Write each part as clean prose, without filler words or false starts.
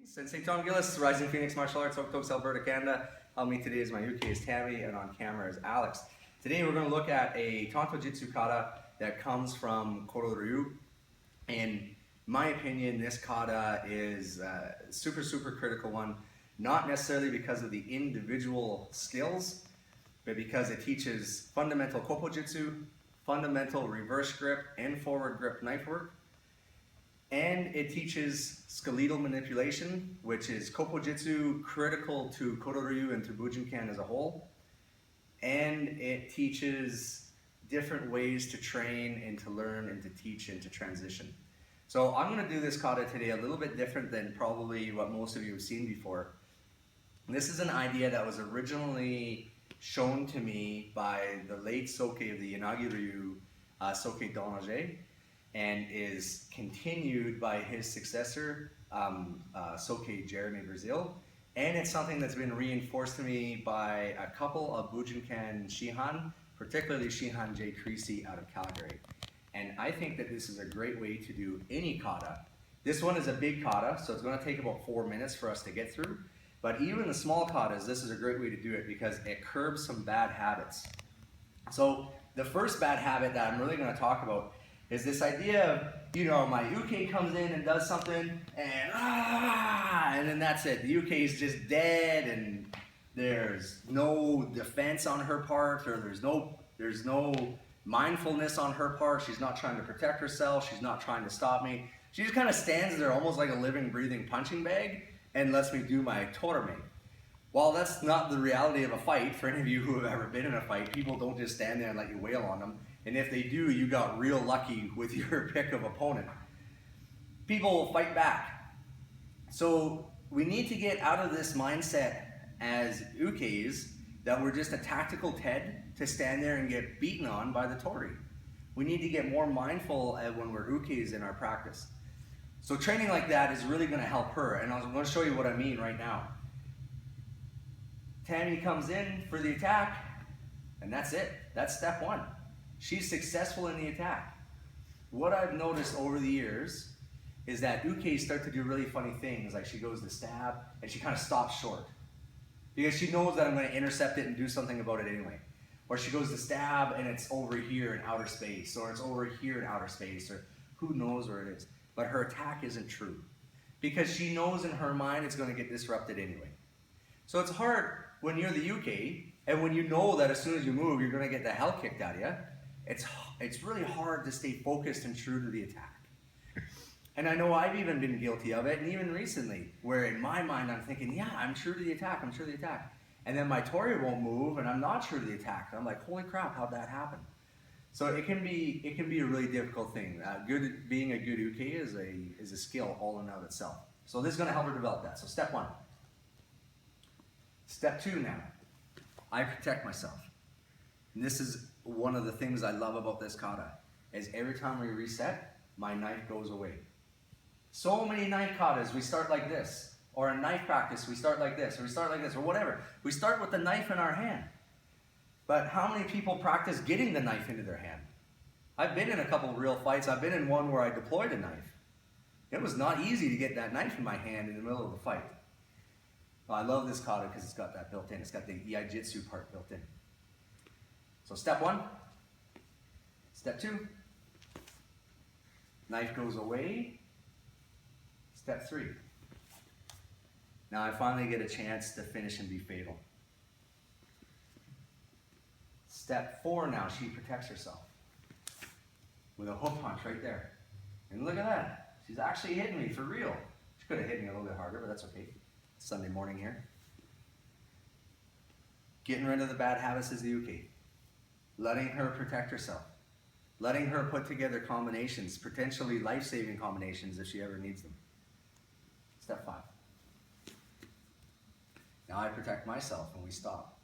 Sensei Tom Gillis, Rising Phoenix Martial Arts, Okotoks, Alberta, Canada. Helping me today is my uke is Tammy, and on camera is Alex. Today we're going to look at a tanto jutsu kata that comes from Koto Ryu. In my opinion, this kata is a super critical one, not necessarily because of the individual skills, but because it teaches fundamental koppo jutsu, fundamental reverse grip and forward grip knife work. And it teaches skeletal manipulation, which is koppo jutsu, critical to Koto Ryu and to Bujinkan as a whole. And it teaches different ways to train and to learn and to teach and to transition. So I'm going to do this kata today a little bit different than probably what most of you have seen before. This is an idea that was originally shown to me by the late Soke of the Yanagi Ryu, Soke Donage, and is continued by his successor, Soke Jeremy Brazil. And it's something that's been reinforced to me by a couple of Bujinkan Shihan, particularly Shihan J. Creasy out of Calgary. And I think that this is a great way to do any kata. This one is a big kata, so it's going to take about 4 minutes for us to get through. But even the small katas, this is a great way to do it because it curbs some bad habits. So the first bad habit that I'm really going to talk about is this idea of, you know, my uke comes in and does something and then that's it. The uke is just dead and there's no defense on her part, or there's no mindfulness on her part. She's not trying to protect herself. She's not trying to stop me. She just kind of stands there almost like a living, breathing punching bag and lets me do my torame. While that's not the reality of a fight, for any of you who have ever been in a fight, people don't just stand there and let you wail on them. And if they do, you got real lucky with your pick of opponent. People will fight back. So we need to get out of this mindset as ukes that we're just a tactical TED to stand there and get beaten on by the tori. We need to get more mindful when we're ukes in our practice. So training like that is really going to help her, and I'm going to show you what I mean right now. Tammy comes in for the attack, and that's it. That's step one. She's successful in the attack. What I've noticed over the years is that ukes start to do really funny things, like she goes to stab, and she kind of stops short. Because she knows that I'm going to intercept it and do something about it anyway. Or she goes to stab, and it's over here in outer space, or it's over here in outer space, or who knows where it is. But her attack isn't true. Because she knows in her mind it's going to get disrupted anyway. So it's hard when you're the uke, and when you know that as soon as you move, you're going to get the hell kicked out of you. It's really hard to stay focused and true to the attack. And I know I've even been guilty of it, and even recently, where in my mind I'm thinking, yeah, I'm true to the attack, I'm true to the attack. And then my tori won't move, and I'm not true to the attack. And I'm like, holy crap, how'd that happen? So it can be a really difficult thing. Being a good uke is a skill all in and of itself. So this is going to help her develop that. So step one. Step two now, I protect myself. And this is one of the things I love about this kata, is every time we reset, my knife goes away. So many knife katas, we start like this, or a knife practice, we start like this, or we start like this, or whatever. We start with the knife in our hand. But how many people practice getting the knife into their hand? I've been in a couple of real fights. I've been in one where I deployed a knife. It was not easy to get that knife in my hand in the middle of the fight. Well, I love this kata because it's got that built in. It's got the iaijitsu part built in. So step one. Step two. Knife goes away. Step three. Now I finally get a chance to finish and be fatal. Step four now, she protects herself with a hook punch right there. And look at that. She's actually hitting me for real. She could have hit me a little bit harder, but that's okay. It's Sunday morning here. Getting rid of the bad habits is the uke. Letting her protect herself. Letting her put together combinations, potentially life-saving combinations if she ever needs them. Step five. Now I protect myself when we stop.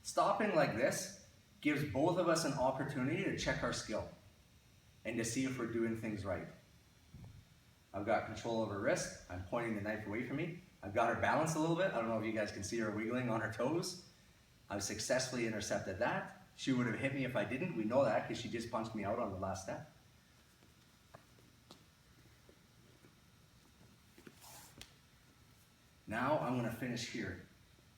Stopping like this gives both of us an opportunity to check our skill and to see if we're doing things right. I've got control of her wrist. I'm pointing the knife away from me. I've got her balanced a little bit. I don't know if you guys can see her wiggling on her toes. I've successfully intercepted that. She would have hit me if I didn't. We know that because she just punched me out on the last step. Now I'm going to finish here.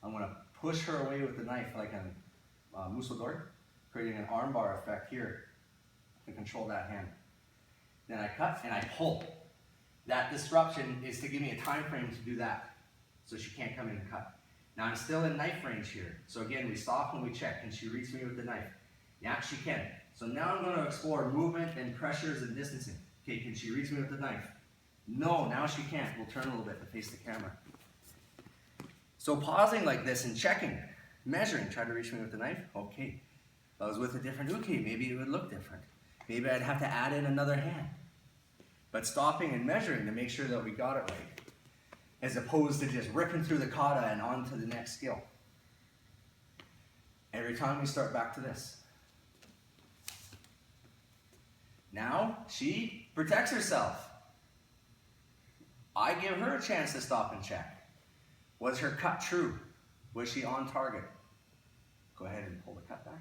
I'm going to push her away with the knife like a musador, creating an armbar effect here to control that hand. Then I cut and I pull. That disruption is to give me a time frame to do that, so she can't come in and cut. Now I'm still in knife range here. So again, we stop and we check. Can she reach me with the knife? Yeah, she can. So now I'm going to explore movement and pressures and distancing. Okay, can she reach me with the knife? No, now she can't. We'll turn a little bit to face the camera. So pausing like this and checking, measuring, try to reach me with the knife. Okay. If I was with a different uke, maybe it would look different. Maybe I'd have to add in another hand. But stopping and measuring to make sure that we got it right, as opposed to just ripping through the kata and on to the next skill. Every time we start back to this. Now she protects herself. I give her a chance to stop and check. Was her cut true? Was she on target? Go ahead and pull the cut back.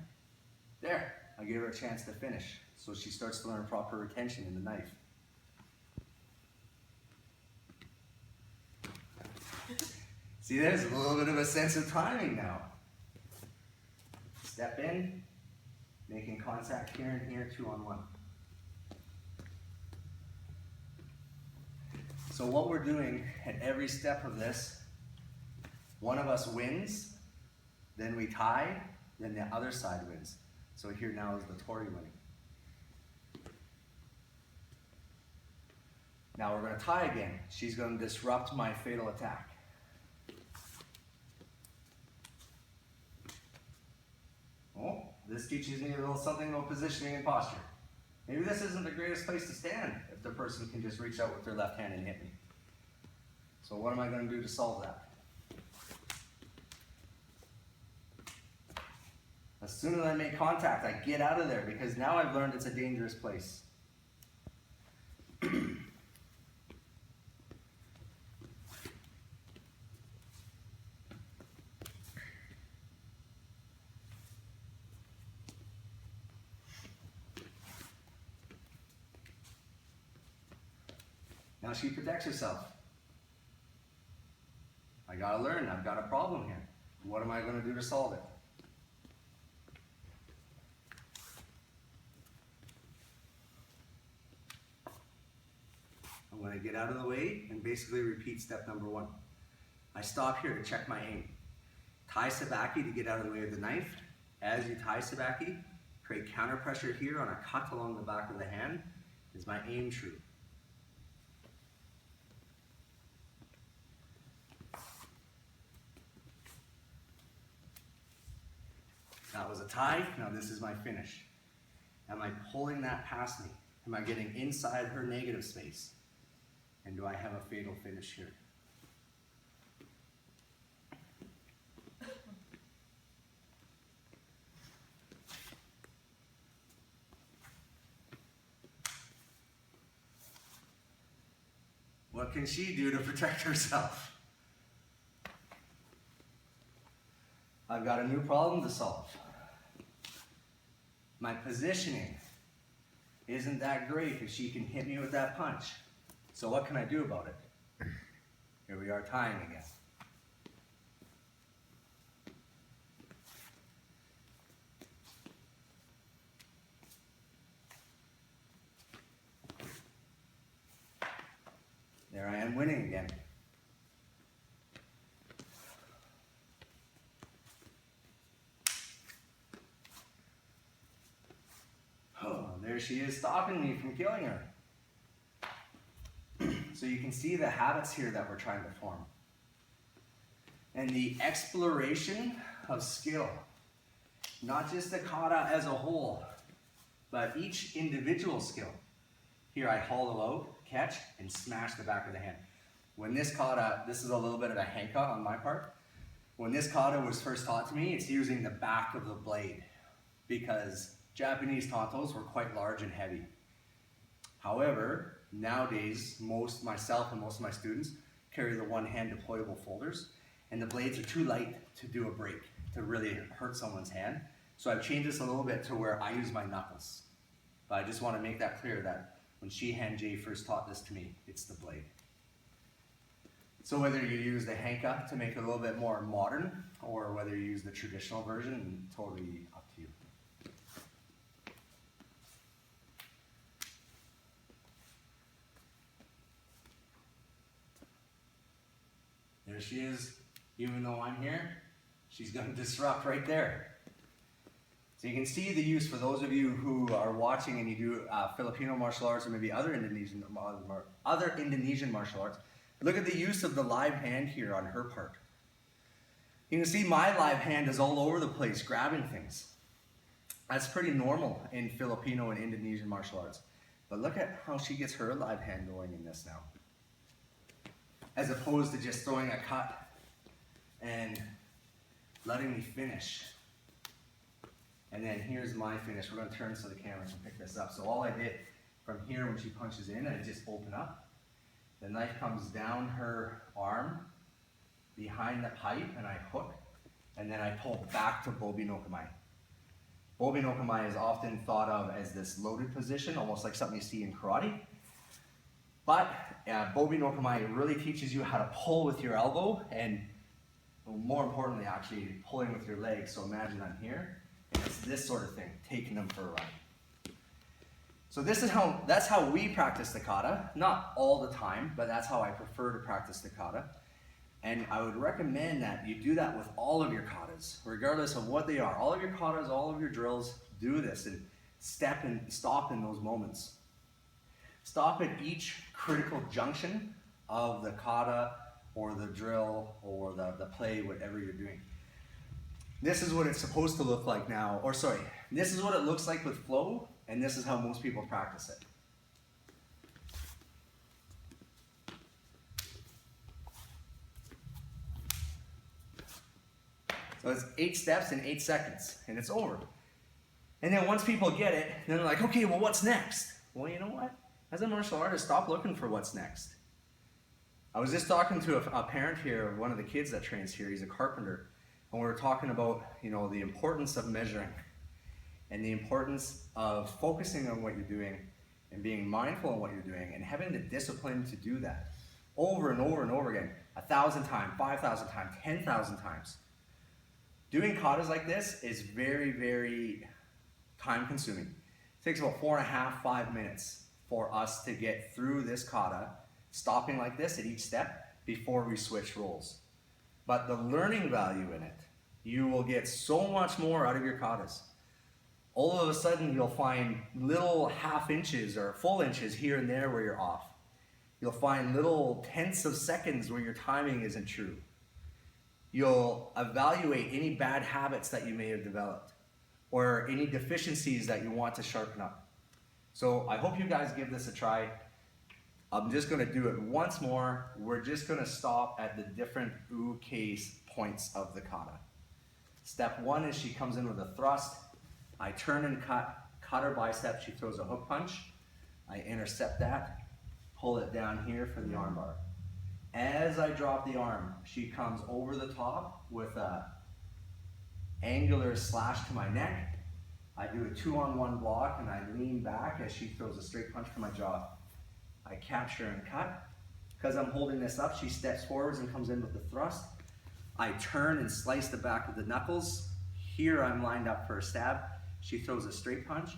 There, I gave her a chance to finish. So she starts to learn proper retention in the knife. See, there's a little bit of a sense of timing now. Step in, making contact here and here, 2-on-1. So what we're doing at every step of this, one of us wins, then we tie, then the other side wins. So here now is the Tori winning. Now we're going to tie again. She's going to disrupt my fatal attack. Oh, this teaches me a little something about positioning and posture. Maybe this isn't the greatest place to stand if the person can just reach out with their left hand and hit me. So what am I going to do to solve that? As soon as I make contact, I get out of there because now I've learned it's a dangerous place. Now she protects herself. I gotta learn, I've got a problem here. What am I gonna do to solve it? I'm gonna get out of the way and basically repeat step number 1. I stop here to check my aim. Tie sabaki to get out of the way of the knife. As you tie sabaki, create counter pressure here on a cut along the back of the hand. Is my aim true? That was a tie, now this is my finish. Am I pulling that past me? Am I getting inside her negative space? And do I have a fatal finish here? What can she do to protect herself? I've got a new problem to solve. My positioning isn't that great if she can hit me with that punch. So what can I do about it? Here we are tying again. There I am winning again. Oh, there she is stopping me from killing her. So you can see the habits here that we're trying to form. And the exploration of skill. Not just the kata as a whole, but each individual skill. Here I hollow out, catch, and smash the back of the hand. When this kata, this is a little bit of a henka on my part. When this kata was first taught to me, it's using the back of the blade because Japanese tantos were quite large and heavy. However, nowadays, myself and most of my students carry the one-hand deployable folders, and the blades are too light to do a break, to really hurt someone's hand. So I've changed this a little bit to where I use my knuckles. But I just want to make that clear that when Shihan J first taught this to me, it's the blade. So whether you use the hanka to make it a little bit more modern, or whether you use the traditional version, totally up to you. There she is. Even though I'm here, she's going to disrupt right there. So you can see the use for those of you who are watching and you do Filipino martial arts or maybe other Indonesian martial arts. Look at the use of the live hand here on her part. You can see my live hand is all over the place grabbing things. That's pretty normal in Filipino and Indonesian martial arts. But look at how she gets her live hand going in this now. As opposed to just throwing a cut and letting me finish. And then here's my finish. We're going to turn so the camera can pick this up. So all I did from here when she punches in, I just open up. The knife comes down her arm, behind the pipe, and I hook. And then I pull back to Bobi no Kamae. Bobi no Kamae is often thought of as this loaded position, almost like something you see in karate. But Bobi no Kamae really teaches you how to pull with your elbow and more importantly actually pulling with your legs. So imagine I'm here and it's this sort of thing, taking them for a ride. So that's how we practice the kata. Not all the time, but that's how I prefer to practice the kata. And I would recommend that you do that with all of your katas, regardless of what they are. All of your katas, all of your drills, do this and step and stop in those moments. Stop at each critical junction of the kata or the drill or the play, whatever you're doing. This is what it's supposed to look like now, or sorry, this is what it looks like with flow, and this is how most people practice it. So it's 8 steps in 8 seconds, and it's over. And then once people get it, then they're like, okay, well, what's next? Well, you know what? As a martial artist, stop looking for what's next. I was just talking to a parent here, one of the kids that trains here, he's a carpenter, and we were talking about, the importance of measuring and the importance of focusing on what you're doing and being mindful of what you're doing and having the discipline to do that over and over and over again, 1,000 times, 5,000 times, 10,000 times. Doing katas like this is very, very time consuming. It takes about 4.5, 5 minutes for us to get through this kata, stopping like this at each step before we switch roles. But the learning value in it, you will get so much more out of your katas. All of a sudden, you'll find little half inches or full inches here and there where you're off. You'll find little tenths of seconds where your timing isn't true. You'll evaluate any bad habits that you may have developed or any deficiencies that you want to sharpen up. So I hope you guys give this a try. I'm just going to do it once more. We're just going to stop at the different case points of the kata. Step 1 is she comes in with a thrust. I turn and cut her bicep. She throws a hook punch. I intercept that, pull it down here for the armbar. As I drop the arm, she comes over the top with a angular slash to my neck. I do a 2-on-1 block and I lean back as she throws a straight punch for my jaw. I capture and cut. Because I'm holding this up, she steps forwards and comes in with the thrust. I turn and slice the back of the knuckles. Here I'm lined up for a stab. She throws a straight punch.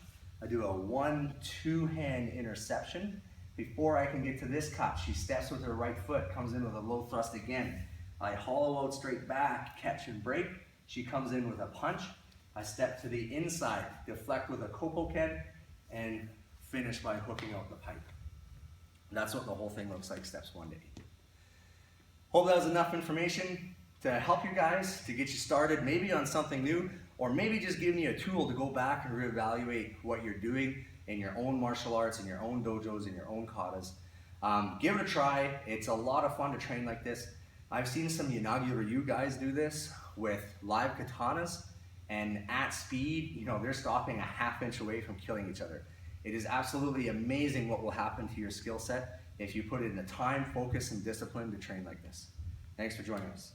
I do a 1-2 hand interception. Before I can get to this cut, she steps with her right foot, comes in with a low thrust again. I hollow out straight back, catch and break. She comes in with a punch. I step to the inside, deflect with a kopoken, and finish by hooking out the pipe. That's what the whole thing looks like, steps 1 to 8. Hope that was enough information to help you guys, to get you started maybe on something new, or maybe just giving you a tool to go back and reevaluate what you're doing in your own martial arts, in your own dojos, in your own katas. Give it a try. It's a lot of fun to train like this. I've seen some Koto Ryu guys do this with live katanas, and at speed, they're stopping a ½ inch away from killing each other. It is absolutely amazing what will happen to your skill set if you put in the time, focus, and discipline to train like this. Thanks for joining us.